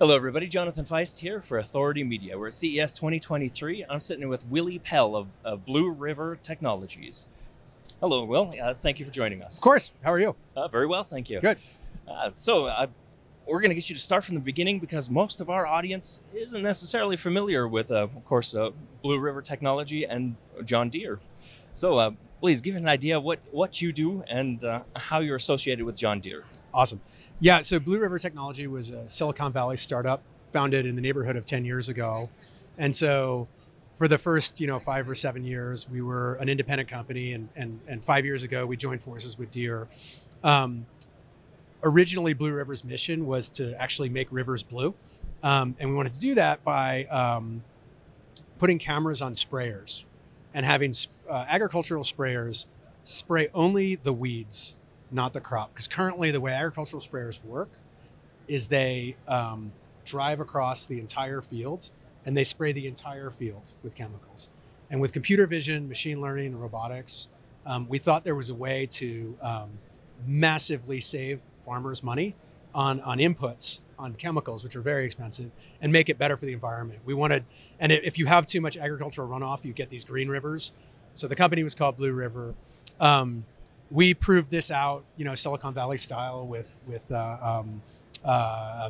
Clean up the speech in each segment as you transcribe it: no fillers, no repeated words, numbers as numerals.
Hello, everybody. Jonathan Feist here for Authority Media. We're at CES 2023. I'm sitting with Willy Pell of Blue River Technologies. Hello, Will. Thank you for joining us. Of course. How are you? Very well, thank you. Good. We're going to get you to start from the beginning because most of our audience isn't necessarily familiar with, of course, Blue River Technology and John Deere. So please give an idea of what you do and how you're associated with John Deere. Awesome. Yeah, so Blue River Technology was a Silicon Valley startup founded in the neighborhood of 10 years ago. And so for the first 5 or 7 years, we were an independent company. And 5 years ago, we joined forces with Deere. Originally, Blue River's mission was to actually make rivers blue. And we wanted to do that by putting cameras on sprayers and having agricultural sprayers spray only the weeds, not the crop. Because currently the way agricultural sprayers work is they drive across the entire field and they spray the entire field with chemicals. And with computer vision, machine learning, and robotics, we thought there was a way to massively save farmers money on inputs, on chemicals, which are very expensive, and make it better for the environment. We wanted, and if you have too much agricultural runoff, you get these green rivers. So the company was called Blue River. We proved this out, Silicon Valley style with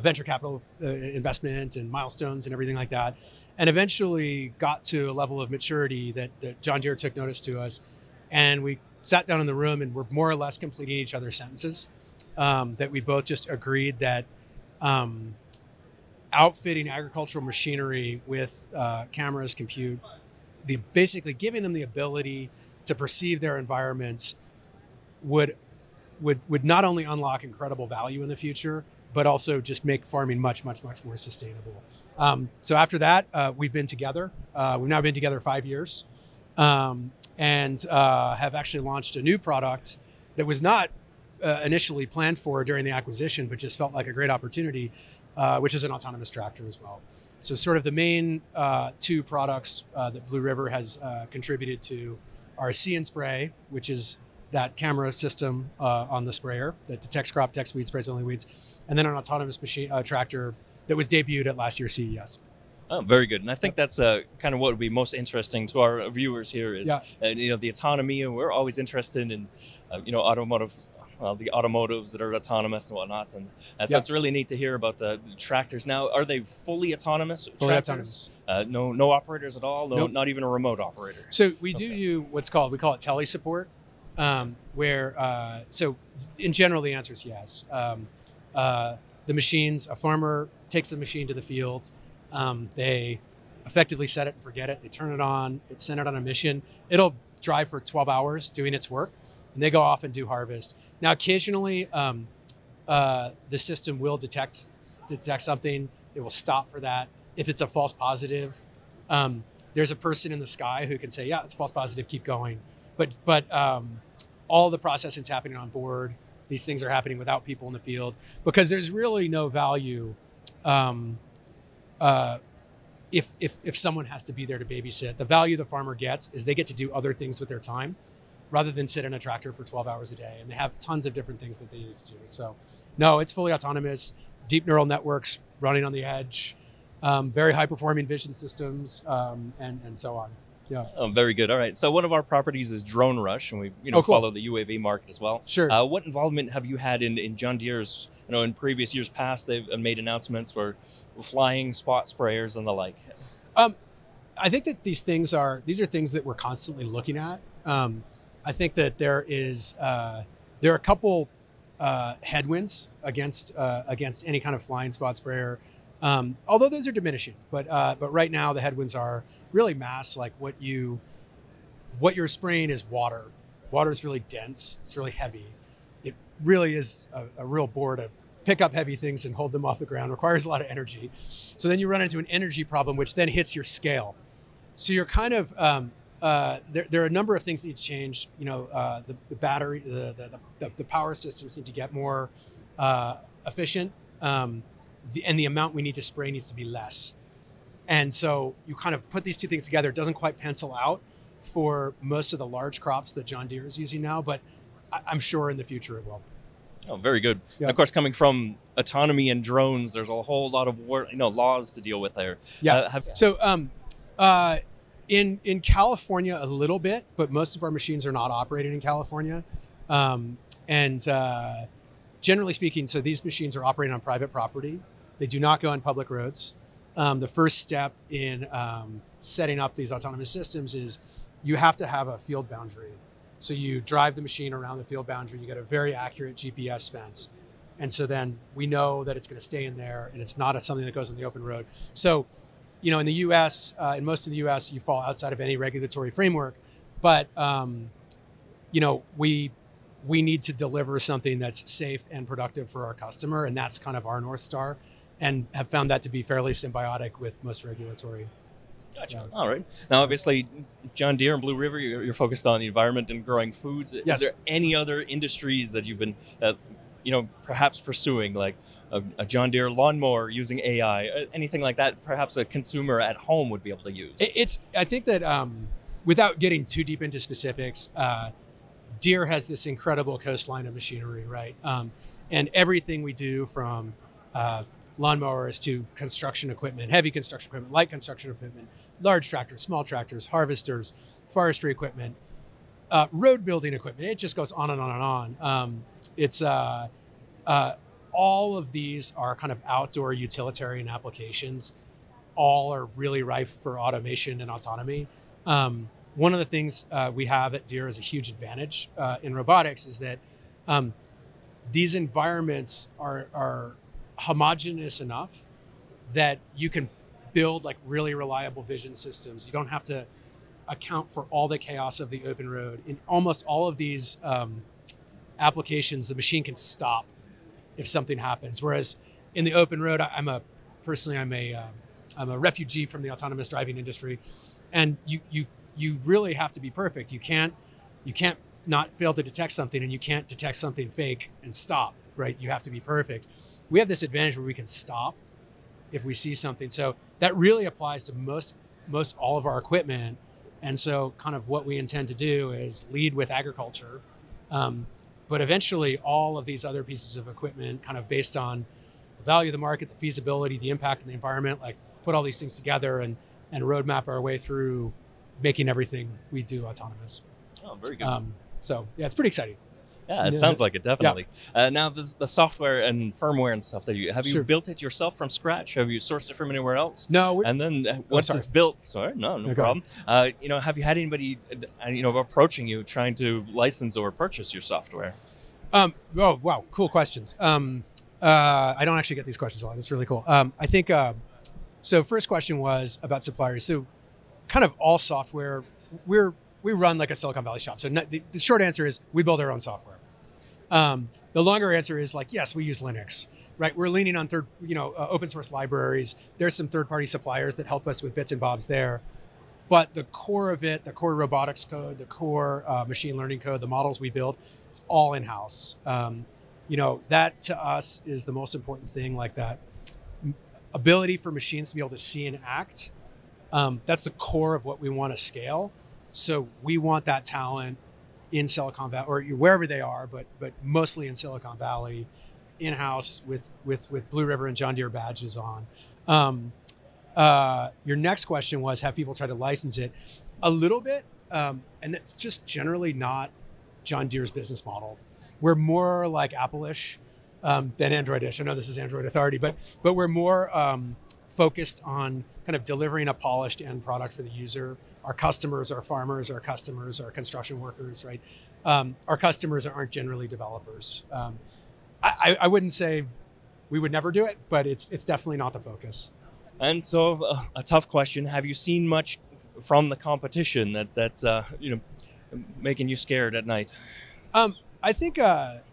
venture capital investment and milestones and everything like that, and eventually got to a level of maturity that John Deere took notice to us, and we sat down in the room and were more or less completing each other's sentences. That we both just agreed that outfitting agricultural machinery with cameras, compute, basically giving them the ability to perceive their environments would not only unlock incredible value in the future, but also just make farming much, much, much more sustainable. So after that, we've been together. We've now been together 5 years, and have actually launched a new product that was not initially planned for during the acquisition, but just felt like a great opportunity, which is an autonomous tractor as well. So sort of the main two products that Blue River has contributed to are See and Spray, which is that camera system on the sprayer that detects crop, detects weeds, sprays only weeds, and then an autonomous machine tractor that was debuted at last year's CES. Oh, very good. And I think that's kind of what would be most interesting to our viewers here is, the autonomy. And we're always interested in, automotive, the automotives that are autonomous and whatnot. And so it's really neat to hear about the tractors. Now, are they fully autonomous Fully tractors? autonomous. No operators at all? Nope. Not even a remote operator? So we do we call it tele support, so in general, the answer is yes. The machines, a farmer takes the machine to the field. They effectively set it and forget it. They turn it on. It's sent it on a mission. It'll drive for 12 hours doing its work, and they go off and do harvest. Now, occasionally, the system will detect something. It will stop for that. If it's a false positive, there's a person in the sky who can say, "Yeah, it's false positive. Keep going." But all the processing's happening on board. These things are happening without people in the field because there's really no value. If someone has to be there to babysit, the value the farmer gets is they get to do other things with their time rather than sit in a tractor for 12 hours a day. And they have tons of different things that they need to do. So no, it's fully autonomous, deep neural networks running on the edge, very high performing vision systems, and so on. Yeah. Oh, very good. All right. So one of our properties is Drone Rush, and we follow the UAV market as well. Sure. What involvement have you had in John Deere's? In previous years past, they've made announcements for flying spot sprayers and the like. I think that these are things that we're constantly looking at. I think that there are a couple headwinds against any kind of flying spot sprayer. Although those are diminishing, but right now the headwinds are really mass. Like what you're spraying is water. Water is really dense. It's really heavy. It really is a real bore to pick up heavy things and hold them off the ground. It requires a lot of energy. So then you run into an energy problem, which then hits your scale. So you're kind of there are a number of things that need to change. The battery, the power systems need to get more efficient. And the amount we need to spray needs to be less. And so you kind of put these two things together. It doesn't quite pencil out for most of the large crops that John Deere is using now, but I'm sure in the future it will. Oh, very good. Yeah. Of course, coming from autonomy and drones, there's a whole lot of laws to deal with there. Yeah. In California a little bit, but most of our machines are not operating in California. Generally speaking, so these machines are operating on private property. They do not go on public roads. The first step in setting up these autonomous systems is you have to have a field boundary. So you drive the machine around the field boundary, you get a very accurate GPS fence. And so then we know that it's going to stay in there and it's not something that goes on the open road. So, in the US, in most of the US, you fall outside of any regulatory framework, but, we need to deliver something that's safe and productive for our customer. And that's kind of our North Star, and have found that to be fairly symbiotic with most regulatory. Gotcha. All right. Now, obviously, John Deere and Blue River, you're focused on the environment and growing foods. Yes. Is there any other industries that you've been, perhaps pursuing, like a John Deere lawnmower using AI, anything like that? Perhaps a consumer at home would be able to use. I think that without getting too deep into specifics, Deere has this incredible coastline of machinery, right? And everything we do, from lawnmowers to construction equipment, heavy construction equipment, light construction equipment, large tractors, small tractors, harvesters, forestry equipment, road building equipment. It just goes on and on and on. All of these are kind of outdoor utilitarian applications. All are really rife for automation and autonomy. One of the things we have at Deere as a huge advantage in robotics is that these environments are homogeneous enough that you can build like really reliable vision systems. You don't have to account for all the chaos of the open road. In almost all of these applications, the machine can stop if something happens. Whereas in the open road, I'm a refugee from the autonomous driving industry, and you really have to be perfect. You can't not fail to detect something, and you can't detect something fake and stop, right? You have to be perfect. We have this advantage where we can stop if we see something. So that really applies to most all of our equipment. And so kind of what we intend to do is lead with agriculture. But eventually all of these other pieces of equipment, kind of based on the value of the market, the feasibility, the impact on the environment, like put all these things together and roadmap our way through making everything we do autonomous. Oh, very good. So yeah, it's pretty exciting. Yeah, it sounds like it, definitely. Yeah. Now, the software and firmware and stuff that have you built it yourself from scratch? Have you sourced it from anywhere else? No. And then once it's built, no problem. Have you had anybody, approaching you trying to license or purchase your software? Oh, wow, cool questions. I don't actually get these questions a lot. That's really cool. I think, so first question was about suppliers. So kind of all software, we run like a Silicon Valley shop. So the short answer is we build our own software. The longer answer is like, yes, we use Linux, right? We're leaning on open source libraries. There's some third-party suppliers that help us with bits and bobs there. But the core of it, the core robotics code, the core machine learning code, the models we build, it's all in-house. That to us is the most important thing, like that ability for machines to be able to see and act. That's the core of what we want to scale. So we want that talent in Silicon Valley, or wherever they are, but mostly in Silicon Valley, in-house with Blue River and John Deere badges on. Your next question was, have people tried to license it? A little bit, and it's just generally not John Deere's business model. We're more like Apple-ish than Android-ish. I know this is Android Authority, but we're more focused on kind of delivering a polished end product for the user. Our customers are farmers, our customers are construction workers, right? Our customers aren't generally developers. I wouldn't say we would never do it, but it's definitely not the focus. And so a tough question, have you seen much from the competition that's making you scared at night? I think to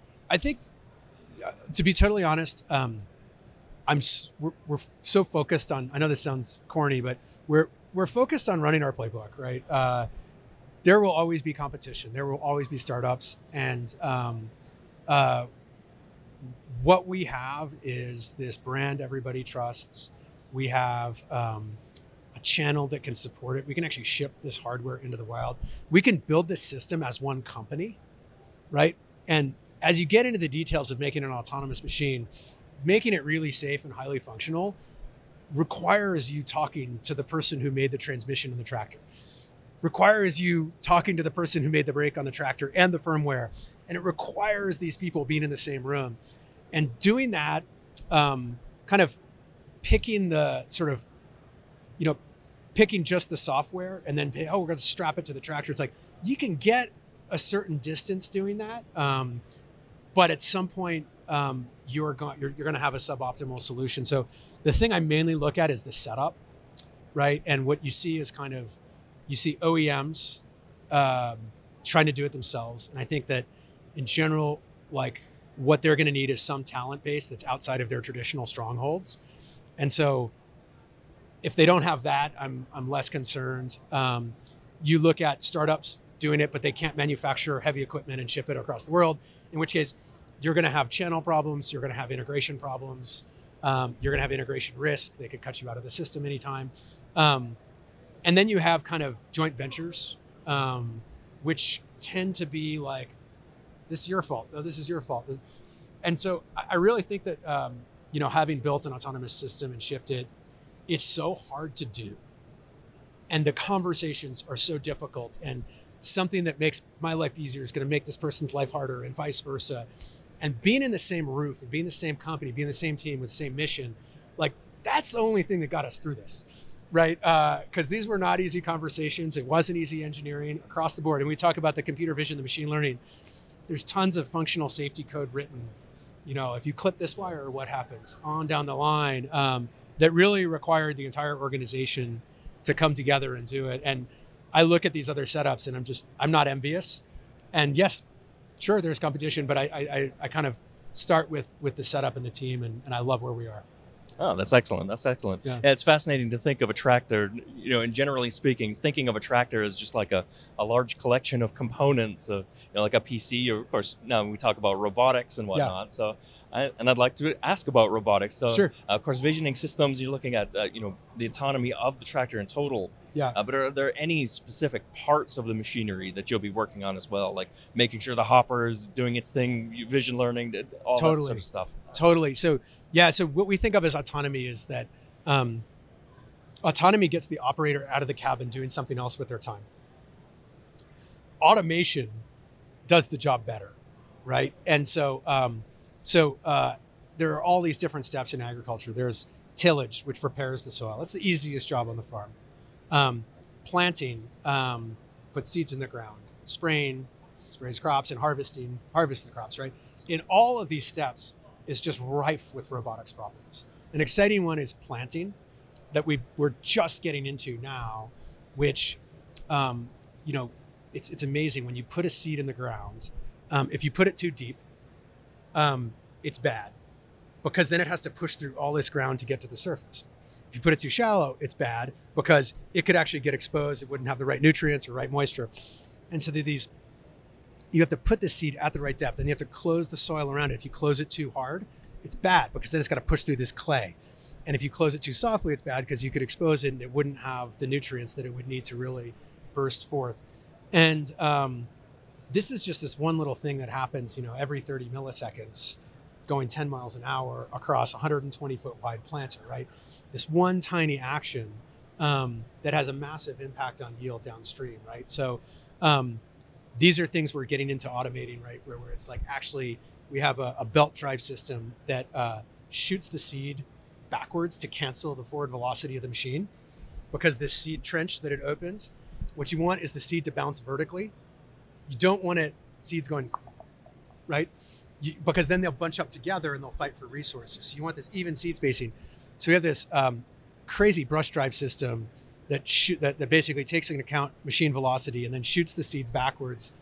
be totally honest, we're so focused on, I know this sounds corny, but we're focused on running our playbook, right? There will always be competition. There will always be startups. And what we have is this brand everybody trusts. We have a channel that can support it. We can actually ship this hardware into the wild. We can build this system as one company, right? And as you get into the details of making an autonomous machine, making it really safe and highly functional requires you talking to the person who made the transmission in the tractor, requires you talking to the person who made the brake on the tractor and the firmware. And it requires these people being in the same room and doing that, kind of picking the sort of, picking just the software and then, we're going to strap it to the tractor. It's like, you can get a certain distance doing that. But at some point, you're going to have a suboptimal solution. So the thing I mainly look at is the setup, right? And what you see is you see OEMs trying to do it themselves. And I think that in general, like what they're going to need is some talent base that's outside of their traditional strongholds. And so if they don't have that, I'm less concerned. You look at startups doing it, but they can't manufacture heavy equipment and ship it across the world, in which case you're going to have channel problems, you're going to have integration problems, you're going to have integration risk. They could cut you out of the system anytime. And then you have kind of joint ventures, which tend to be like, this is your fault. No, this is your fault. And so I really think that, having built an autonomous system and shipped it, it's so hard to do. And the conversations are so difficult, and something that makes my life easier is going to make this person's life harder, and vice versa. And being in the same roof and being the same company, being the same team with the same mission, like that's the only thing that got us through this, right? Because these were not easy conversations. It wasn't easy engineering across the board. And we talk about the computer vision, the machine learning. There's tons of functional safety code written. If you clip this wire, what happens? On down the line, that really required the entire organization to come together and do it. And I look at these other setups and I'm not envious. And yes, sure, there's competition, but I kind of start with the setup and the team, and I love where we are. Oh, that's excellent. That's excellent. Yeah, it's fascinating to think of a tractor, and generally speaking, thinking of a tractor as just like a large collection of components of, like a PC, or of course, now we talk about robotics and whatnot. Yeah. So, I'd like to ask about robotics. So, sure. Of course, visioning systems, you're looking at, the autonomy of the tractor in total. Yeah. But are there any specific parts of the machinery that you'll be working on as well, like making sure the hopper is doing its thing, vision learning, all that sort of stuff? Totally. So what we think of as autonomy is that autonomy gets the operator out of the cabin doing something else with their time. Automation does the job better, right? And so there are all these different steps in agriculture. There's tillage, which prepares the soil. That's the easiest job on the farm. Planting, put seeds in the ground. Spraying, sprays crops, and harvest the crops, right? In all of these steps is just rife with robotics problems. An exciting one is planting that we're just getting into now, which, it's amazing when you put a seed in the ground. If you put it too deep, it's bad, because then it has to push through all this ground to get to the surface. If you put it too shallow, it's bad, because it could actually get exposed. It wouldn't have the right nutrients or right moisture. And so you have to put the seed at the right depth, and you have to close the soil around it. If you close it too hard, it's bad, because then it's got to push through this clay. And if you close it too softly, it's bad, because you could expose it and it wouldn't have the nutrients that it would need to really burst forth. And this is just this one little thing that happens, every 30 milliseconds, going 10 miles an hour across 120 foot wide planter, right? This one tiny action that has a massive impact on yield downstream, right? So these are things we're getting into automating, right? Where it's like, actually, we have a belt drive system that shoots the seed backwards to cancel the forward velocity of the machine, because this seed trench that it opened, what you want is the seed to bounce vertically. You don't want seeds going, right? Because then they'll bunch up together and they'll fight for resources. So you want this even seed spacing. So we have this crazy brush drive system that basically takes into account machine velocity and then shoots the seeds backwards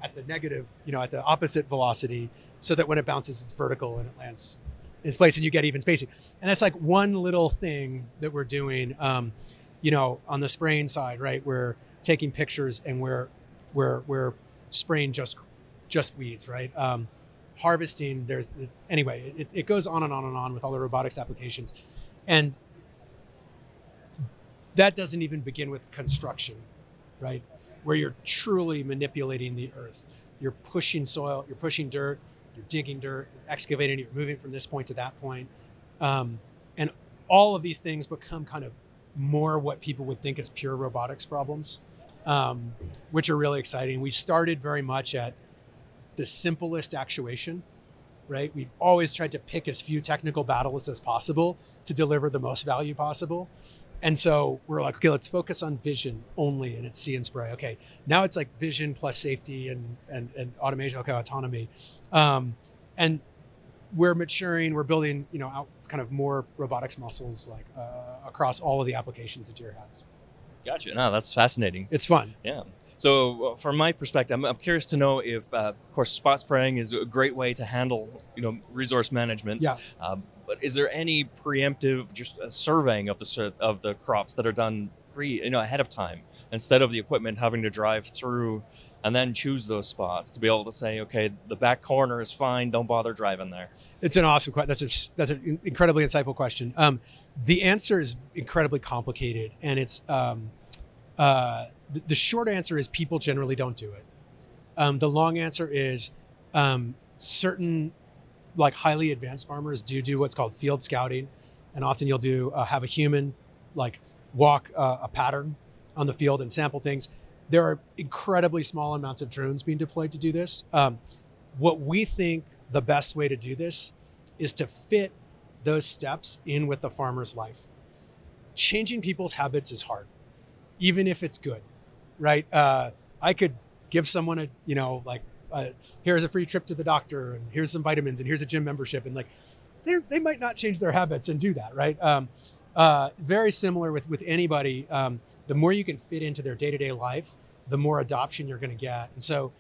at the negative, at the opposite velocity, so that when it bounces, it's vertical and it lands in its place, and you get even spacing. And that's like one little thing that we're doing, on the spraying side, right? We're taking pictures and we're spraying just weeds, right? Harvesting, it goes on and on and on with all the robotics applications. And that doesn't even begin with construction, right? Where you're truly manipulating the earth. You're pushing soil, you're pushing dirt, you're digging dirt, excavating it, you're moving from this point to that point. And all of these things become kind of more what people would think as pure robotics problems, which are really exciting. We started very much at the simplest actuation, right? We've always tried to pick as few technical battles as possible to deliver the most value possible. And so we're like, okay, let's focus on vision only, and it's see and spray. Okay, now it's like vision plus safety and automation, okay, autonomy. And we're maturing, we're building, out kind of more robotics muscles like across all of the applications that Deere has. Gotcha. No, that's fascinating. It's fun. Yeah. So from my perspective, I'm curious to know if, of course, spot spraying is a great way to handle, resource management. Yeah. But is there any preemptive just surveying of the crops that are done ahead of time, instead of the equipment having to drive through and then choose those spots to be able to say, okay, the back corner is fine, don't bother driving there? It's an awesome question. That's an incredibly insightful question. The answer is incredibly complicated, and it's the short answer is people generally don't do it. The long answer is certain like highly advanced farmers do what's called field scouting, and often you'll do have a human like walk a pattern on the field and sample things. There are incredibly small amounts of drones being deployed to do this. What we think the best way to do this is to fit those steps in with the farmer's life. Changing people's habits is hard, even if it's good, right? I could give someone here's a free trip to the doctor, and here's some vitamins, and here's a gym membership, and they might not change their habits and do that, right? Very similar with anybody. The more you can fit into their day-to-day life, the more adoption you're going to get. And so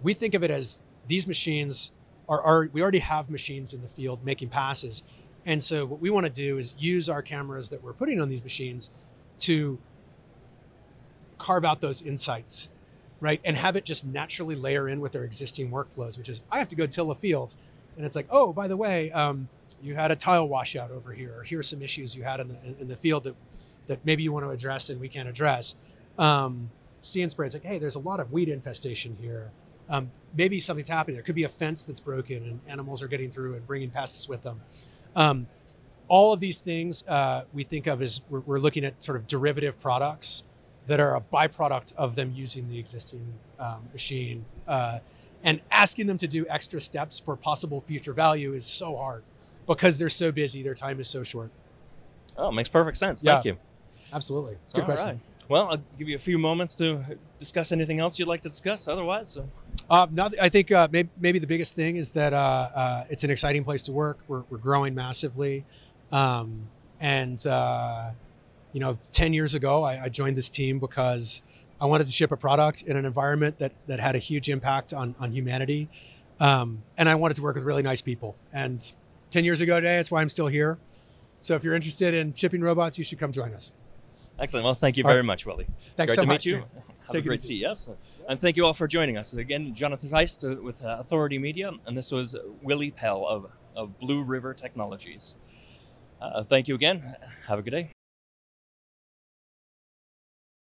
we think of it as these machines we already have machines in the field making passes. And so what we want to do is use our cameras that we're putting on these machines to carve out those insights, right? And have it just naturally layer in with their existing workflows, which is I have to go till a field, and it's like, oh, by the way, you had a tile washout over here, or here's some issues you had in the field that maybe you want to address and we can't address. See and spray, it's like, hey, there's a lot of weed infestation here. Maybe something's happening. There could be a fence that's broken and animals are getting through and bringing pests with them. All of these things we think of as we're looking at sort of derivative products that are a byproduct of them using the existing machine. And asking them to do extra steps for possible future value is so hard because they're so busy, their time is so short. Oh, it makes perfect sense. Thank you. Absolutely. It's a good question. Right. Well, I'll give you a few moments to discuss anything else you'd like to discuss otherwise. I think maybe the biggest thing is that it's an exciting place to work. We're growing massively. 10 years ago, I joined this team because I wanted to ship a product in an environment that had a huge impact on humanity. And I wanted to work with really nice people. And 10 years ago today, that's why I'm still here. So if you're interested in shipping robots, you should come join us. Excellent. Well, thank you very much, Willy. Thanks so much. Great to meet you. Have a great CES. And thank you all for joining us. Again, Jonathan Feist with Authority Media, and this was Willy Pell of Blue River Technologies. Thank you again. Have a good day.